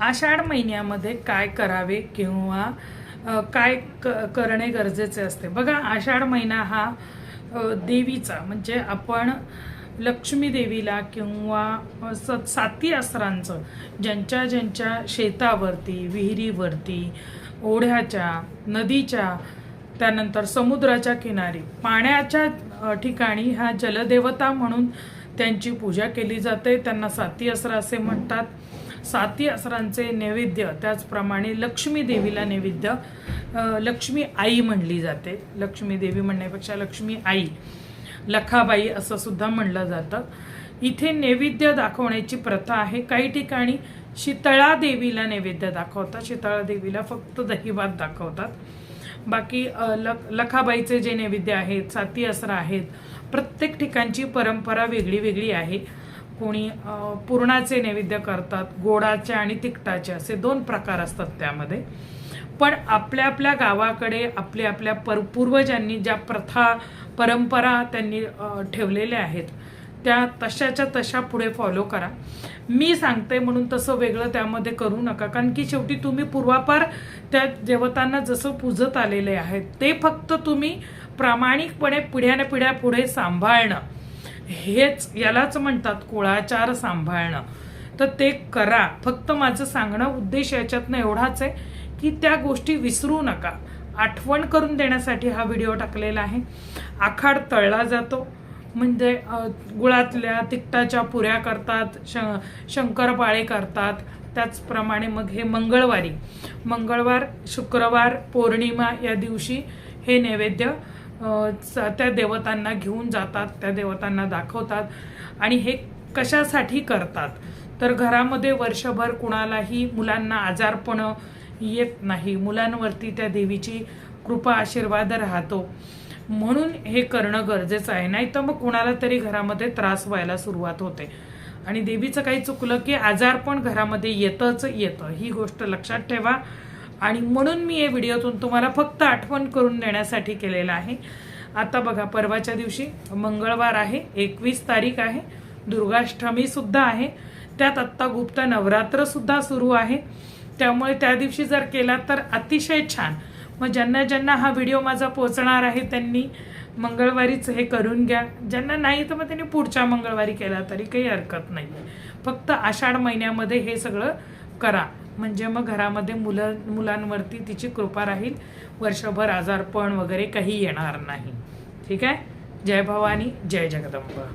आषाढ महिन्यामध्ये काय करावे किंवा काय करणे गरजेचे असते। बघा, आषाढ महिना हा देवीचा म्हणजे आपण लक्ष्मी देवीला किंवा साती असरांचं ज्यांच्या ज्यांच्या शेतावरती, विहिरीवरती, ओढ्याच्या, नदीच्या, त्यानंतर समुद्राच्या किनारी, पाण्याच्या ठिकाणी ह्या जलदेवता म्हणून त्यांची पूजा केली जाते। त्यांना साती असरा असे म्हणतात। साती असरांचे नैवेद्य, त्याचप्रमाणे लक्ष्मी देवीला नैवेद्य लक्ष्मी आई म्हणली जाते। लक्ष्मी देवी म्हणण्यापेक्षा लक्ष्मी आई, लखाबाई असं सुद्धा म्हणलं जातं। इथे नैवेद्य दाखवण्याची प्रथा आहे। काही ठिकाणी शीतळा देवीला नैवेद्य दाखवतात, शीतळा देवीला फक्त दहीभात दाखवतात। बाकी लखाबाईचे जे नैवेद्य आहेत, साती असरा आहेत, प्रत्येक ठिकाणची परंपरा वेगळी वेगळी आहे। कोणी पुरणाचे नैवेद्य करतात, गोडाचे आणि तिखटाचे असे दोन प्रकार असतात त्यामध्ये। पण आपल्या आपल्या गावाकडे आपल्या आपल्या पूर्वजांनी ज्या प्रथा परंपरा त्यांनी ठेवलेल्या आहेत त्या तशाच्या तशा पुढे फॉलो करा। मी सांगते म्हणून तसं वेगळं त्यामध्ये करू नका, कारण की शेवटी तुम्ही पूर्वापार त्या देवतांना जसं पूजत आलेले आहेत ते फक्त तुम्ही प्रामाणिकपणे पिढ्याने पिढ्या पुढे सांभाळणं, हेच यालाच म्हणतात कुळाचार सांभाळणं। तर ते करा। फक्त माझं सांगणं उद्देश याच्यातनं एवढाच आहे की त्या गोष्टी विसरू नका। आठवण करून देण्यासाठी हा व्हिडिओ टाकलेला आहे। आखाड तळला जातो म्हणजे गुळातल्या तिखटाच्या पुऱ्या करतात, शंकरपाळे करतात। त्याचप्रमाणे मग हे मंगळवार, शुक्रवार, पौर्णिमा या दिवशी हे नैवेद्य त्या देवतांना घेऊन जातात, त्या देवतांना दाखवतात। आणि हे कशासाठी करतात तर घरामध्ये वर्षभर कुणालाही मुलांना आजारपण येत नाही, मुलांवरती त्या देवीची कृपा आशीर्वाद राहतो, म्हणून हे करणं गरजेचं आहे। नाही तर मग कुणाला तरी घरामध्ये त्रास व्हायला सुरुवात होते आणि देवीचं काही चुकलं की आजारपण घरामध्ये येतच येतं, ही गोष्ट लक्षात ठेवा। आणि म्हणून मी या व्हिडिओतून तुम्हाला फक्त आठवण करून देण्यासाठी केलेला आहे। आता बघा, परवाच्या दिवशी मंगळवार आहे, 21 तारीख आहे, दुर्गाष्टमी सुद्धा आहे, त्यात आत्ता गुप्त नवरात्र सुद्धा सुरू आहे। त्यामुळे त्या दिवशी जर केला तर अतिशय छान। मग ज्यांना ज्यांना हा व्हिडिओ माझा पोहोचणार आहे त्यांनी मंगळवारीच हे करून घ्या, ज्यांना नाही तर मग त्यांनी पुढच्या मंगळवारी केला तरी काही हरकत नाही। फक्त आषाढ महिन्यामध्ये हे सगळं करा, म्हणजे मग घरामध्ये मुलांवरती तिची कृपा राहील, वर्षभर आजारपण वगैरे काही येणार नाही। ठीक आहे। जय भवानी, जय जगदंबा।